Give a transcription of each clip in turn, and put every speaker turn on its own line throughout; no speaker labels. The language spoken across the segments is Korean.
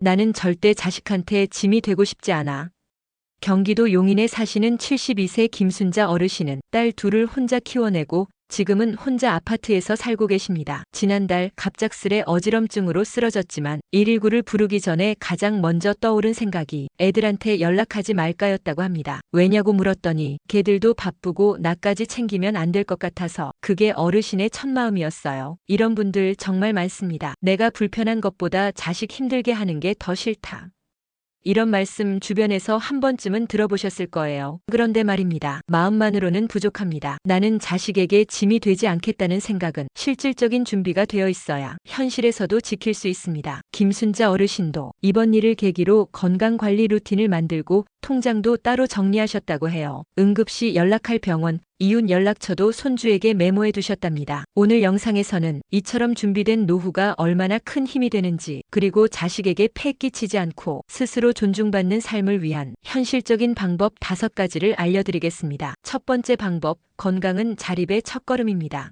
나는 절대 자식한테 짐이 되고 싶지 않아. 경기도 용인에 사시는 72세 김순자 어르신은 딸 둘을 혼자 키워내고 지금은 혼자 아파트에서 살고 계십니다. 지난달 갑작스레 어지럼증으로 쓰러졌지만 119를 부르기 전에 가장 먼저 떠오른 생각이 애들한테 연락하지 말까였다고 합니다. 왜냐고 물었더니 걔들도 바쁘고 나까지 챙기면 안 될 것 같아서 그게 어르신의 첫 마음이었어요. 이런 분들 정말 많습니다. 내가 불편한 것보다 자식 힘들게 하는 게 더 싫다. 이런 말씀 주변에서 한 번쯤은 들어보셨을 거예요. 그런데 말입니다. 마음만으로는 부족합니다. 나는 자식에게 짐이 되지 않겠다는 생각은 실질적인 준비가 되어 있어야 현실에서도 지킬 수 있습니다. 김순자 어르신도 이번 일을 계기로 건강관리 루틴을 만들고 통장도 따로 정리하셨다고 해요. 응급시 연락할 병원, 이웃 연락처도 손주에게 메모해 두셨답니다. 오늘 영상에서는 이처럼 준비된 노후가 얼마나 큰 힘이 되는지, 그리고 자식에게 폐 끼치지 않고 스스로 존중받는 삶을 위한 현실적인 방법 5가지를 알려드리겠습니다. 첫 번째 방법, 건강은 자립의 첫걸음입니다.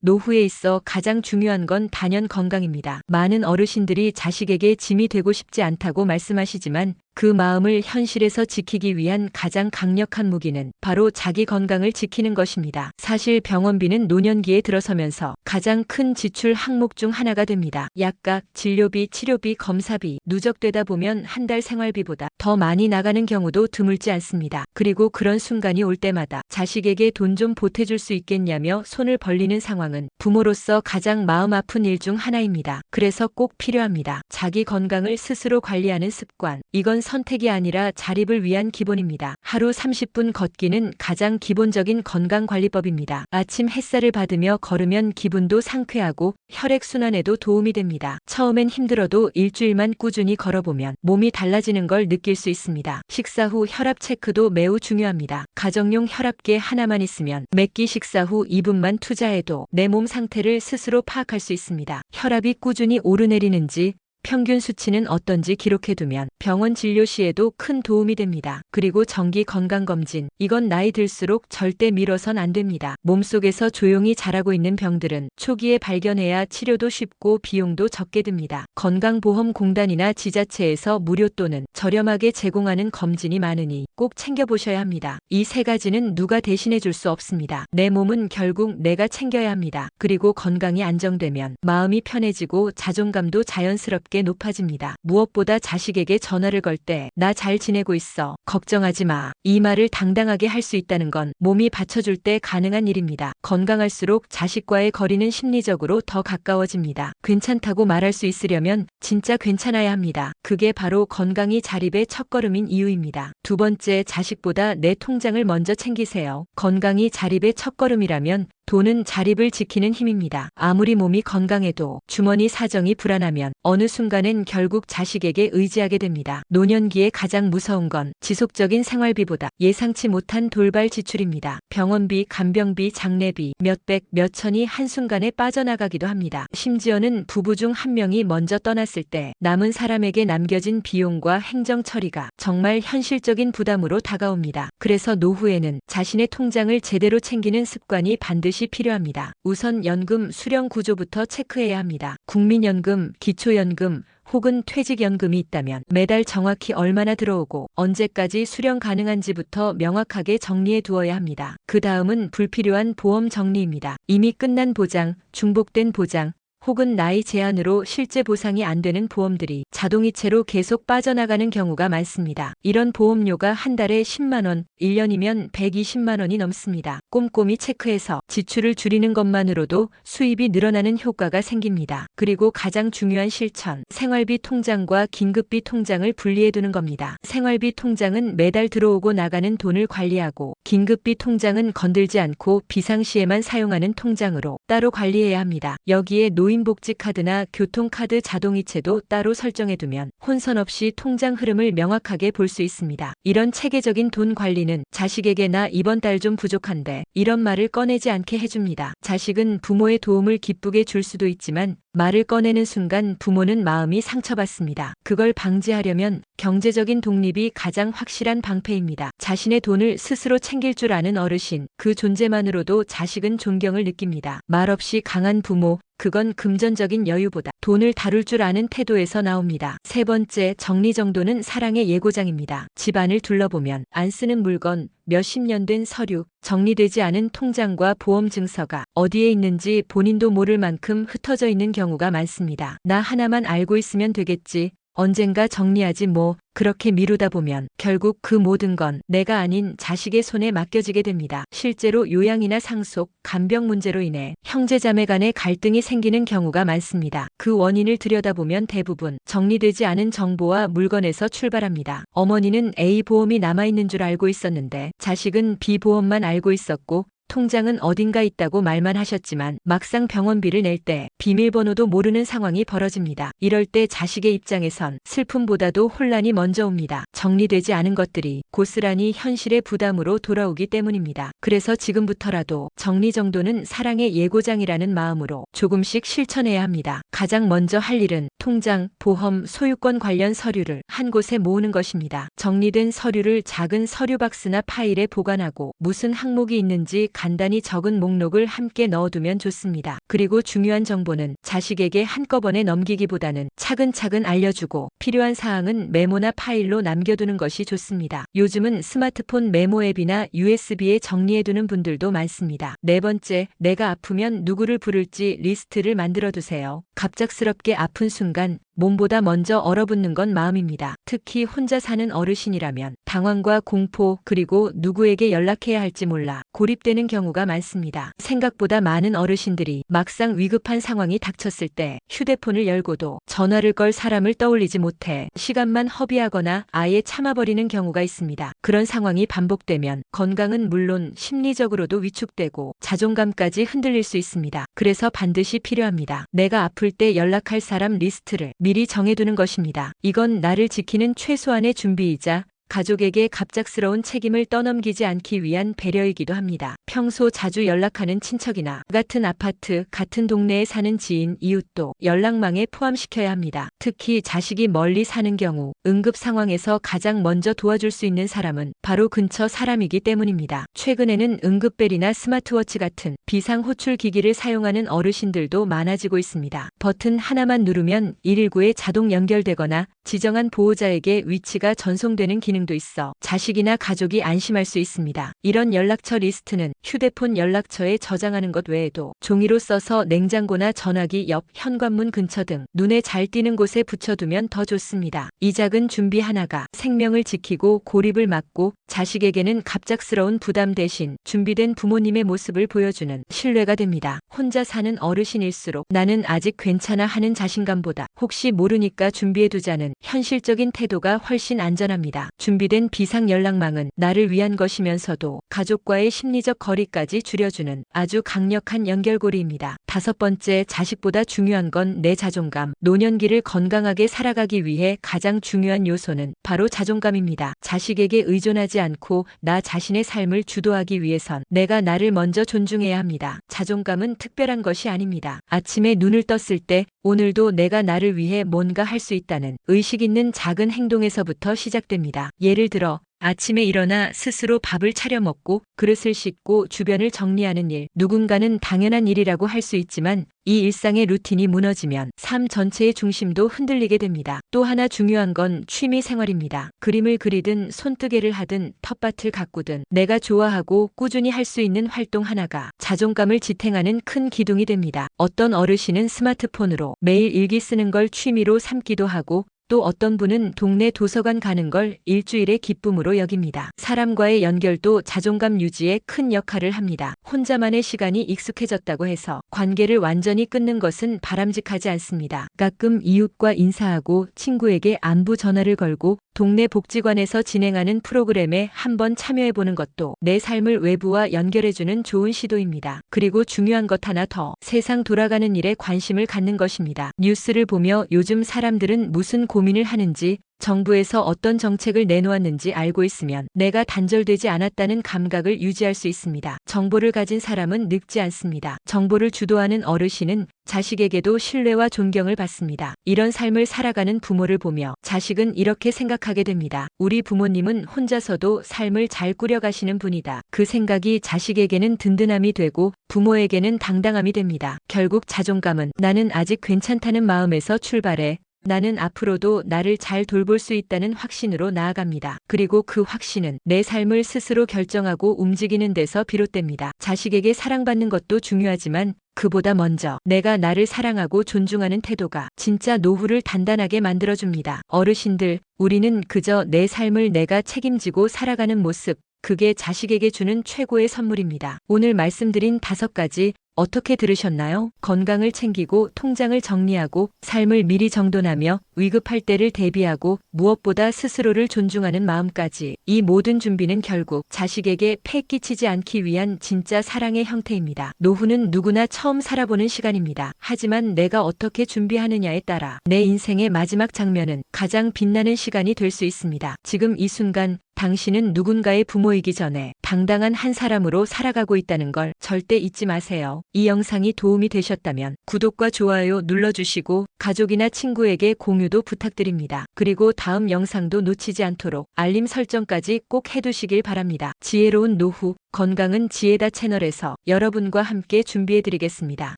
노후에 있어 가장 중요한 건 단연 건강입니다. 많은 어르신들이 자식에게 짐이 되고 싶지 않다고 말씀하시지만 그 마음을 현실에서 지키기 위한 가장 강력한 무기는 바로 자기 건강을 지키는 것입니다. 사실 병원비는 노년기에 들어서면서 가장 큰 지출 항목 중 하나가 됩니다. 약값, 진료비, 치료비, 검사비, 누적되다 보면 한 달 생활비보다 더 많이 나가는 경우도 드물지 않습니다. 그리고 그런 순간이 올 때마다 자식에게 돈 좀 보태줄 수 있겠냐며 손을 벌리는 상황은 부모로서 가장 마음 아픈 일 중 하나입니다. 그래서 꼭 필요합니다. 자기 건강을 스스로 관리하는 습관. 이건 선택이 아니라 자립을 위한 기본입니다. 하루 30분 걷기는 가장 기본적인 건강관리법입니다. 아침 햇살을 받으며 걸으면 기분도 상쾌하고 혈액순환에도 도움이 됩니다. 처음엔 힘들어도 일주일만 꾸준히 걸어보면 몸이 달라지는 걸 느낄 수 있습니다. 식사 후 혈압 체크도 매우 중요합니다. 가정용 혈압계 하나만 있으면 매끼 식사 후 2분만 투자해도 내 몸 상태를 스스로 파악할 수 있습니다. 혈압이 꾸준히 오르내리는지 평균 수치는 어떤지 기록해두면 병원 진료 시에도 큰 도움이 됩니다. 그리고 정기 건강검진. 이건 나이 들수록 절대 미뤄선 안 됩니다. 몸속에서 조용히 자라고 있는 병들은 초기에 발견해야 치료도 쉽고 비용도 적게 듭니다. 건강보험공단이나 지자체에서 무료 또는 저렴하게 제공하는 검진이 많으니 꼭 챙겨보셔야 합니다. 이 3가지는 누가 대신해 줄 수 없습니다. 내 몸은 결국 내가 챙겨야 합니다. 그리고 건강이 안정되면 마음이 편해지고 자존감도 자연스럽게 높아집니다. 무엇보다 자식에게 전화를 걸 때 나 잘 지내고 있어. 걱정하지 마. 이 말을 당당하게 할 수 있다는 건 몸이 받쳐줄 때 가능한 일입니다. 건강할수록 자식과의 거리는 심리적으로 더 가까워집니다. 괜찮다고 말할 수 있으려면 진짜 괜찮아야 합니다. 그게 바로 건강이 자립의 첫걸음인 이유입니다. 두 번째, 자식보다 내 통장을 먼저 챙기세요. 건강이 자립의 첫걸음이라면 돈은 자립을 지키는 힘입니다. 아무리 몸이 건강해도 주머니 사정이 불안하면 어느 순간엔 결국 자식에게 의지하게 됩니다. 노년기에 가장 무서운 건 지속적인 생활비보다 예상치 못한 돌발 지출입니다. 병원비, 간병비, 장례비, 몇백, 몇천이 한순간에 빠져나가기도 합니다. 심지어는 부부 중 한 명이 먼저 떠났을 때 남은 사람에게 남겨진 비용과 행정 처리가 정말 현실적인 부담으로 다가옵니다. 그래서 노후에는 자신의 통장을 제대로 챙기는 습관이 반드시 필요합니다. 우선 연금 수령 구조부터 체크해야 합니다. 국민연금, 기초연금, 혹은 퇴직연금이 있다면 매달 정확히 얼마나 들어오고 언제까지 수령 가능한지부터 명확하게 정리해 두어야 합니다. 그 다음은 불필요한 보험 정리입니다. 이미 끝난 보장, 중복된 보장, 혹은 나이 제한으로 실제 보상이 안 되는 보험들이 자동이체로 계속 빠져나가는 경우가 많습니다. 이런 보험료가 한 달에 10만 원, 1년이면 120만 원이 넘습니다. 꼼꼼히 체크해서 지출을 줄이는 것만으로도 수입이 늘어나는 효과가 생깁니다. 그리고 가장 중요한 실천, 생활비 통장과 긴급비 통장을 분리해 두는 겁니다. 생활비 통장은 매달 들어오고 나가는 돈을 관리하고 긴급비 통장은 건들지 않고 비상시에만 사용하는 통장으로 따로 관리해야 합니다. 여기에 노인복지카드나 교통카드 자동이체도 따로 설정해두면 혼선 없이 통장 흐름을 명확하게 볼 수 있습니다. 이런 체계적인 돈 관리는 자식에게 나 이번 달 좀 부족한데 이런 말을 꺼내지 않게 해줍니다. 자식은 부모의 도움을 기쁘게 줄 수도 있지만 말을 꺼내는 순간 부모는 마음이 상처받습니다. 그걸 방지하려면 경제적인 독립이 가장 확실한 방패입니다. 자신의 돈을 스스로 챙길 줄 아는 어르신, 그 존재만으로도 자식은 존경을 느낍니다. 말없이 강한 부모, 그건 금전적인 여유보다 돈을 다룰 줄 아는 태도에서 나옵니다. 세 번째, 정리정돈은 사랑의 예고장입니다. 집안을 둘러보면 안 쓰는 물건, 몇십 년 된 서류, 정리되지 않은 통장과 보험 증서가 어디에 있는지 본인도 모를 만큼 흩어져 있는 경우가 많습니다. 나 하나만 알고 있으면 되겠지. 언젠가 정리하지 뭐. 그렇게 미루다 보면 결국 그 모든 건 내가 아닌 자식의 손에 맡겨지게 됩니다. 실제로 요양이나 상속, 간병 문제로 인해 형제자매 간의 갈등이 생기는 경우가 많습니다. 그 원인을 들여다보면 대부분 정리되지 않은 정보와 물건에서 출발합니다. 어머니는 A 보험이 남아있는 줄 알고 있었는데 자식은 B 보험만 알고 있었고 통장은 어딘가 있다고 말만 하셨지만 막상 병원비를 낼 때 비밀번호도 모르는 상황이 벌어집니다. 이럴 때 자식의 입장에선 슬픔보다도 혼란이 먼저 옵니다. 정리되지 않은 것들이 고스란히 현실의 부담으로 돌아오기 때문입니다. 그래서 지금부터라도 정리정돈은 사랑의 예고장이라는 마음으로 조금씩 실천해야 합니다. 가장 먼저 할 일은 통장, 보험, 소유권 관련 서류를 한 곳에 모으는 것입니다. 정리된 서류를 작은 서류 박스나 파일에 보관하고 무슨 항목이 있는지 간단히 적은 목록을 함께 넣어두면 좋습니다. 그리고 중요한 정보는 자식에게 한꺼번에 넘기기보다는 차근차근 알려주고 필요한 사항은 메모나 파일로 남겨두는 것이 좋습니다. 요즘은 스마트폰 메모 앱이나 USB에 정리해두는 분들도 많습니다. 네 번째, 내가 아프면 누구를 부를지 리스트를 만들어두세요. 갑작스럽게 아픈 순간 몸보다 먼저 얼어붙는 건 마음입니다. 특히 혼자 사는 어르신이라면 당황과 공포 그리고 누구에게 연락해야 할지 몰라 고립되는 경우가 많습니다. 생각보다 많은 어르신들이 막상 위급한 상황이 닥쳤을 때 휴대폰을 열고도 전화를 걸 사람을 떠올리지 못해 시간만 허비하거나 아예 참아버리는 경우가 있습니다. 그런 상황이 반복되면 건강은 물론 심리적으로도 위축되고 자존감까지 흔들릴 수 있습니다. 그래서 반드시 필요합니다. 내가 아플 때 연락할 사람 리스트를 미리 정해두는 것입니다. 이건 나를 지키는 최소한의 준비이자 가족에게 갑작스러운 책임을 떠넘기지 않기 위한 배려이기도 합니다. 평소 자주 연락하는 친척이나 같은 아파트, 같은 동네에 사는 지인, 이웃도 연락망에 포함시켜야 합니다. 특히 자식이 멀리 사는 경우 응급 상황에서 가장 먼저 도와줄 수 있는 사람은 바로 근처 사람이기 때문입니다. 최근에는 응급벨이나 스마트워치 같은 비상 호출 기기를 사용하는 어르신들도 많아지고 있습니다. 버튼 하나만 누르면 119에 자동 연결되거나 지정한 보호자에게 위치가 전송되는 기능도 있어 자식이나 가족이 안심할 수 있습니다. 이런 연락처 리스트는 휴대폰 연락처에 저장하는 것 외에도 종이로 써서 냉장고나 전화기 옆 현관문 근처 등 눈에 잘 띄는 곳에 붙여두면 더 좋습니다. 이 작은 준비 하나가 생명을 지키고 고립을 막고 자식에게는 갑작스러운 부담 대신 준비된 부모님의 모습을 보여주는 신뢰가 됩니다. 혼자 사는 어르신일수록 나는 아직 괜찮아 하는 자신감보다 혹시 모르니까 준비해두자는 현실적인 태도가 훨씬 안전합니다. 준비된 비상 연락망은 나를 위한 것이면서도 가족과의 심리적 거리까지 줄여주는 아주 강력한 연결고리입니다. 다섯 번째, 자식보다 중요한 건 내 자존감. 노년기를 건강하게 살아가기 위해 가장 중요한 요소는 바로 자존감입니다. 자식에게 의존하지 않고 나 자신의 삶을 주도하기 위해선 내가 나를 먼저 존중해야 합니다. 자존감은 특별한 것이 아닙니다. 아침에 눈을 떴을 때 오늘도 내가 나를 위해 뭔가 할 수 있다는 의식 있는 작은 행동에서부터 시작됩니다. 예를 들어 아침에 일어나 스스로 밥을 차려 먹고 그릇을 씻고 주변을 정리하는 일. 누군가는 당연한 일이라고 할 수 있지만 이 일상의 루틴이 무너지면 삶 전체의 중심도 흔들리게 됩니다. 또 하나 중요한 건 취미 생활입니다. 그림을 그리든 손뜨개를 하든 텃밭을 가꾸든 내가 좋아하고 꾸준히 할 수 있는 활동 하나가 자존감을 지탱하는 큰 기둥이 됩니다. 어떤 어르신은 스마트폰으로 매일 일기 쓰는 걸 취미로 삼기도 하고 또 어떤 분은 동네 도서관 가는 걸 일주일의 기쁨으로 여깁니다. 사람과의 연결도 자존감 유지에 큰 역할을 합니다. 혼자만의 시간이 익숙해졌다고 해서 관계를 완전히 끊는 것은 바람직하지 않습니다. 가끔 이웃과 인사하고 친구에게 안부 전화를 걸고 동네 복지관에서 진행하는 프로그램에 한번 참여해보는 것도 내 삶을 외부와 연결해주는 좋은 시도입니다. 그리고 중요한 것 하나 더, 세상 돌아가는 일에 관심을 갖는 것입니다. 뉴스를 보며 요즘 사람들은 무슨 고민을 하는지 정부에서 어떤 정책을 내놓았는지 알고 있으면 내가 단절되지 않았다는 감각을 유지할 수 있습니다. 정보를 가진 사람은 늙지 않습니다. 정보를 주도하는 어르신은 자식에게도 신뢰와 존경을 받습니다. 이런 삶을 살아가는 부모를 보며 자식은 이렇게 생각하게 됩니다. 우리 부모님은 혼자서도 삶을 잘 꾸려가시는 분이다. 그 생각이 자식에게는 든든함이 되고 부모에게는 당당함이 됩니다. 결국 자존감은 나는 아직 괜찮다는 마음에서 출발해 나는 앞으로도 나를 잘 돌볼 수 있다는 확신으로 나아갑니다. 그리고 그 확신은 내 삶을 스스로 결정하고 움직이는 데서 비롯됩니다. 자식에게 사랑받는 것도 중요하지만 그보다 먼저 내가 나를 사랑하고 존중하는 태도가 진짜 노후를 단단하게 만들어줍니다. 어르신들, 우리는 그저 내 삶을 내가 책임지고 살아가는 모습, 그게 자식에게 주는 최고의 선물입니다. 오늘 말씀드린 5가지 어떻게 들으셨나요? 건강을 챙기고 통장을 정리하고 삶을 미리 정돈하며 위급할 때를 대비하고 무엇보다 스스로를 존중하는 마음까지, 이 모든 준비는 결국 자식에게 폐 끼치지 않기 위한 진짜 사랑의 형태입니다. 노후는 누구나 처음 살아보는 시간입니다. 하지만 내가 어떻게 준비하느냐에 따라 내 인생의 마지막 장면은 가장 빛나는 시간이 될 수 있습니다. 지금 이 순간 당신은 누군가의 부모이기 전에 당당한 한 사람으로 살아가고 있다는 걸 절대 잊지 마세요. 이 영상이 도움이 되셨다면 구독과 좋아요 눌러주시고 가족이나 친구에게 공유도 부탁드립니다. 그리고 다음 영상도 놓치지 않도록 알림 설정까지 꼭 해두시길 바랍니다. 지혜로운 노후, 건강은 지혜다 채널에서 여러분과 함께 준비해드리겠습니다.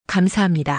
감사합니다.